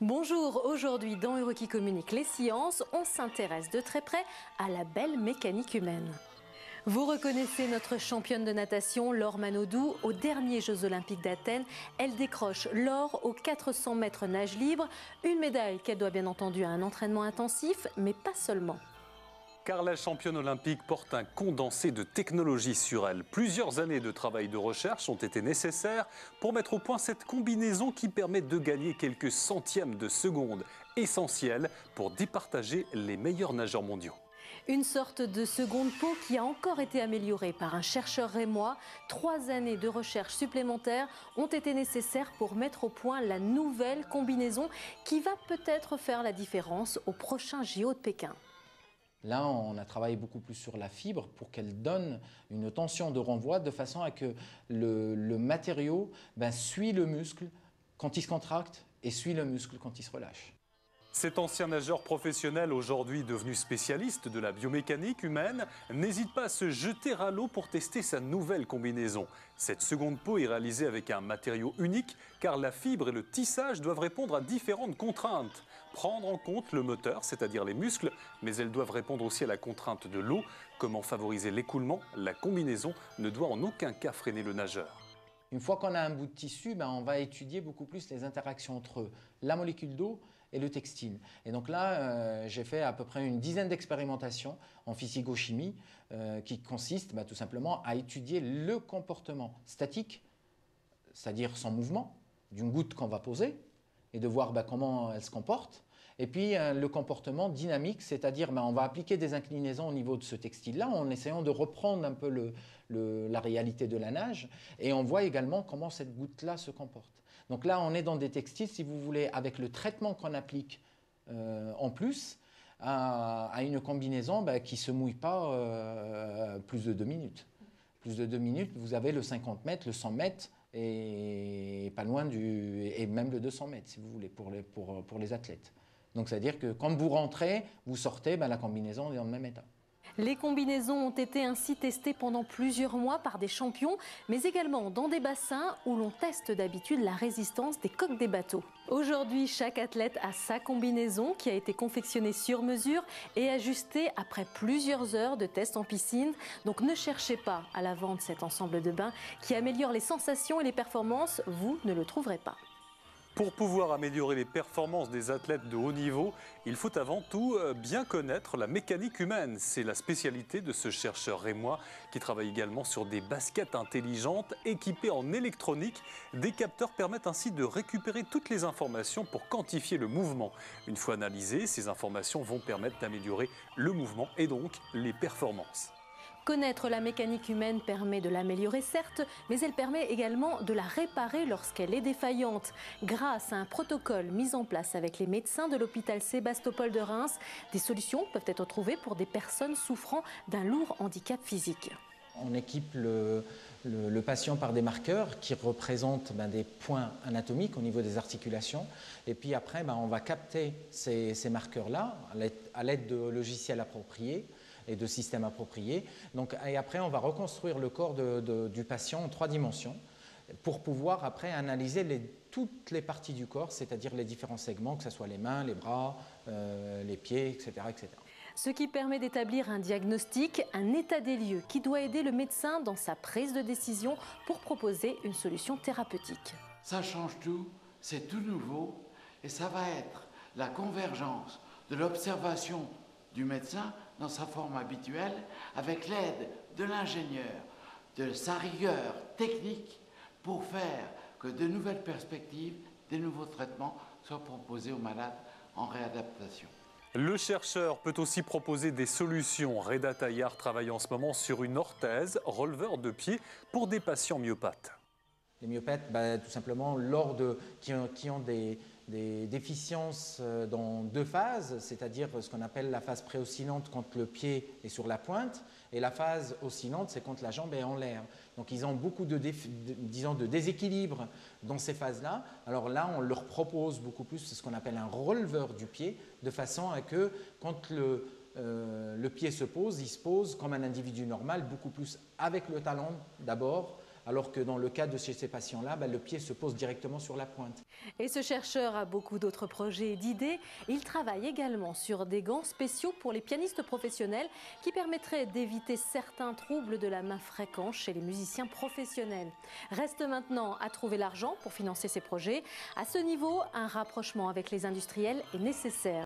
Bonjour, aujourd'hui dans Heureux qui communique les sciences, on s'intéresse de très près à la belle mécanique humaine. Vous reconnaissez notre championne de natation, Laure Manodou. Aux derniers Jeux Olympiques d'Athènes, elle décroche l'or aux 400 mètres nage libre. Une médaille qu'elle doit bien entendu à un entraînement intensif, mais pas seulement. Car la championne olympique porte un condensé de technologie sur elle. Plusieurs années de travail de recherche ont été nécessaires pour mettre au point cette combinaison qui permet de gagner quelques centièmes de seconde, essentielle pour départager les meilleurs nageurs mondiaux. Une sorte de seconde peau qui a encore été améliorée par un chercheur rémois. 3 années de recherche supplémentaires ont été nécessaires pour mettre au point la nouvelle combinaison qui va peut-être faire la différence au prochain JO de Pékin. Là, on a travaillé beaucoup plus sur la fibre pour qu'elle donne une tension de renvoi de façon à que le matériau suit le muscle quand il se contracte et suit le muscle quand il se relâche. Cet ancien nageur professionnel, aujourd'hui devenu spécialiste de la biomécanique humaine, n'hésite pas à se jeter à l'eau pour tester sa nouvelle combinaison. Cette seconde peau est réalisée avec un matériau unique car la fibre et le tissage doivent répondre à différentes contraintes. Prendre en compte le moteur, c'est-à-dire les muscles, mais elles doivent répondre aussi à la contrainte de l'eau. Comment favoriser l'écoulement? La combinaison ne doit en aucun cas freiner le nageur. Une fois qu'on a un bout de tissu, on va étudier beaucoup plus les interactions entre la molécule d'eau et le textile. Et donc là, j'ai fait à peu près une dizaine d'expérimentations en physico-chimie qui consistent tout simplement à étudier le comportement statique, c'est-à-dire sans mouvement, d'une goutte qu'on va poser et de voir comment elle se comporte. Et puis le comportement dynamique, c'est-à-dire on va appliquer des inclinaisons au niveau de ce textile-là en essayant de reprendre un peu la réalité de la nage. Et on voit également comment cette goutte-là se comporte. Donc là, on est dans des textiles, si vous voulez, avec le traitement qu'on applique en plus à une combinaison qui ne se mouille pas plus de 2 minutes. Plus de 2 minutes, vous avez le 50 mètres, le 100 mètres et pas loin et même le 200 mètres, si vous voulez, pour les athlètes. Donc, c'est-à-dire que quand vous rentrez, vous sortez, la combinaison est dans le même état. Les combinaisons ont été ainsi testées pendant plusieurs mois par des champions, mais également dans des bassins où l'on teste d'habitude la résistance des coques des bateaux. Aujourd'hui, chaque athlète a sa combinaison qui a été confectionnée sur mesure et ajustée après plusieurs heures de tests en piscine. Donc ne cherchez pas à la vendre cet ensemble de bains qui améliore les sensations et les performances, vous ne le trouverez pas. Pour pouvoir améliorer les performances des athlètes de haut niveau, il faut avant tout bien connaître la mécanique humaine. C'est la spécialité de ce chercheur rémois qui travaille également sur des baskets intelligentes équipées en électronique. Des capteurs permettent ainsi de récupérer toutes les informations pour quantifier le mouvement. Une fois analysées, ces informations vont permettre d'améliorer le mouvement et donc les performances. Connaître la mécanique humaine permet de l'améliorer certes, mais elle permet également de la réparer lorsqu'elle est défaillante. Grâce à un protocole mis en place avec les médecins de l'hôpital Sébastopol de Reims, des solutions peuvent être trouvées pour des personnes souffrant d'un lourd handicap physique. On équipe le patient par des marqueurs qui représentent des points anatomiques au niveau des articulations. Et puis après, on va capter ces marqueurs-là à l'aide de logiciels appropriés et de systèmes appropriés. Et après, on va reconstruire le corps du patient en 3 dimensions pour pouvoir après analyser toutes les parties du corps, c'est-à-dire les différents segments, que ce soit les mains, les bras, les pieds, etc., etc. Ce qui permet d'établir un diagnostic, un état des lieux qui doit aider le médecin dans sa prise de décision pour proposer une solution thérapeutique. Ça change tout, c'est tout nouveau et ça va être la convergence de l'observation du médecin dans sa forme habituelle avec l'aide de l'ingénieur, de sa rigueur technique pour faire que de nouvelles perspectives, des nouveaux traitements soient proposés aux malades en réadaptation. Le chercheur peut aussi proposer des solutions. Reda Taillard travaille en ce moment sur une orthèse, releveur de pied pour des patients myopathes. Les myopathes, tout simplement, qui ont des déficiences dans 2 phases, c'est-à-dire ce qu'on appelle la phase préoscillante quand le pied est sur la pointe, et la phase oscillante, c'est quand la jambe est en l'air. Donc ils ont beaucoup de déséquilibre dans ces phases-là. Alors là, on leur propose beaucoup plus ce qu'on appelle un releveur du pied, de façon à que quand le pied se pose, il se pose comme un individu normal, beaucoup plus avec le talon d'abord, alors que dans le cas de ces patients-là, le pied se pose directement sur la pointe. Et ce chercheur a beaucoup d'autres projets et d'idées. Il travaille également sur des gants spéciaux pour les pianistes professionnels qui permettraient d'éviter certains troubles de la main fréquents chez les musiciens professionnels. Reste maintenant à trouver l'argent pour financer ces projets. À ce niveau, un rapprochement avec les industriels est nécessaire.